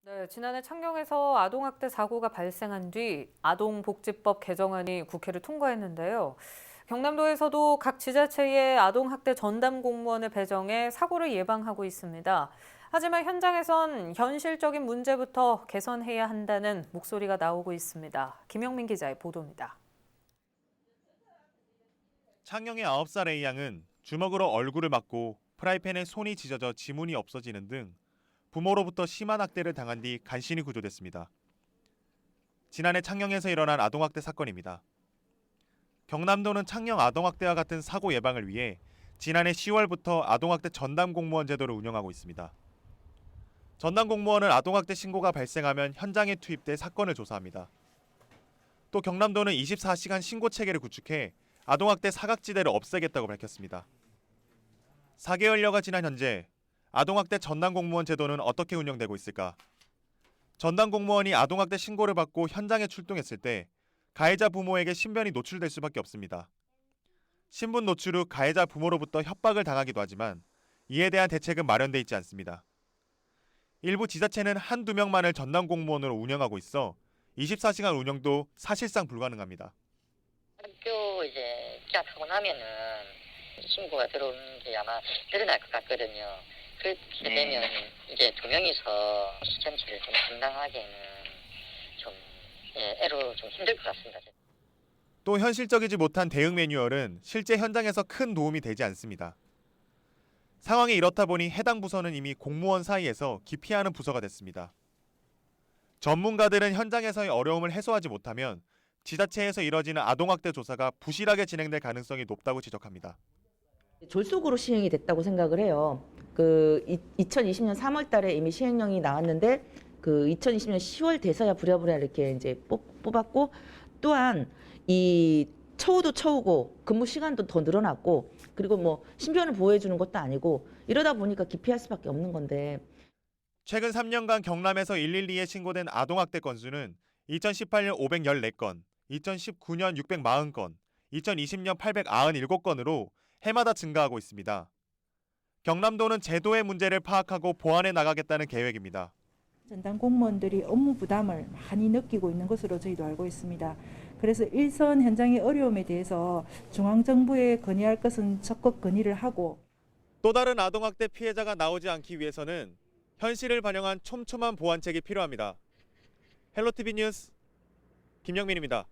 네, 지난해 창녕에서 아동학대 사고가 발생한 뒤 아동복지법 개정안이 국회를 통과했는데요. 경남도에서도 각 지자체에 아동학대 전담 공무원을 배정해 사고를 예방하고 있습니다. 하지만 현장에선 현실적인 문제부터 개선해야 한다는 목소리가 나오고 있습니다. 김영민 기자의 보도입니다. 창녕의 9살 A양은 주먹으로 얼굴을 맞고 프라이팬에 손이 찢어져 지문이 없어지는 등 부모로부터 심한 학대를 당한 뒤 간신히 구조됐습니다. 지난해 창녕에서 일어난 아동학대 사건입니다. 경남도는 창녕 아동학대와 같은 사고 예방을 위해 지난해 10월부터 아동학대 전담 공무원 제도를 운영하고 있습니다. 전담 공무원은 아동학대 신고가 발생하면 현장에 투입돼 사건을 조사합니다. 또 경남도는 24시간 신고 체계를 구축해 아동학대 사각지대를 없애겠다고 밝혔습니다. 4개월여가 지난 현재 아동학대 전담 공무원 제도는 어떻게 운영되고 있을까? 전담 공무원이 아동학대 신고를 받고 현장에 출동했을 때 가해자 부모에게 신변이 노출될 수밖에 없습니다. 신분 노출 후 가해자 부모로부터 협박을 당하기도 하지만 이에 대한 대책은 마련돼 있지 않습니다. 일부 지자체는 한두 명만을 전담 공무원으로 운영하고 있어 24시간 운영도 사실상 불가능합니다. 학교 입학하고 나면은 신고가 들어오는 게 아마 늘어날 것 같거든요. 그렇게 되면 이제 두 명이서 전체를 좀 감당하기에는 좀 애로 좀 힘들 것 같습니다. 또 현실적이지 못한 대응 매뉴얼은 실제 현장에서 큰 도움이 되지 않습니다. 상황이 이렇다 보니 해당 부서는 이미 공무원 사이에서 기피하는 부서가 됐습니다. 전문가들은 현장에서의 어려움을 해소하지 못하면 지자체에서 이뤄지는 아동학대 조사가 부실하게 진행될 가능성이 높다고 지적합니다. 졸속으로 시행이 됐다고 생각을 해요. 2020년 3월 달에 이미 시행령이 나왔는데 2020년 10월 돼서야 부랴부랴 이렇게 이제 뽑았고, 또한 이 처우도 처우고 근무 시간도 더 늘어났고, 그리고 뭐 신변을 보호해 주는 것도 아니고, 이러다 보니까 기피할 수밖에 없는 건데. 최근 3년간 경남에서 112에 신고된 아동학대 건수는 2018년 514건, 2019년 640건, 2020년 897건으로 해마다 증가하고 있습니다. 경남도는 제도의 문제를 파악하고 보완해 나가겠다는 계획입니다. 전담 공무원들이 업무 부담을 많이 느끼고 있는 것으로 저희도 알고 있습니다. 그래서 일선 현장의 어려움에 대해서 중앙정부에 건의할 것은 적극 건의를 하고, 또 다른 아동학대 피해자가 나오지 않기 위해서는 현실을 반영한 촘촘한 보완책이 필요합니다. 헬로티비 뉴스 김영민입니다.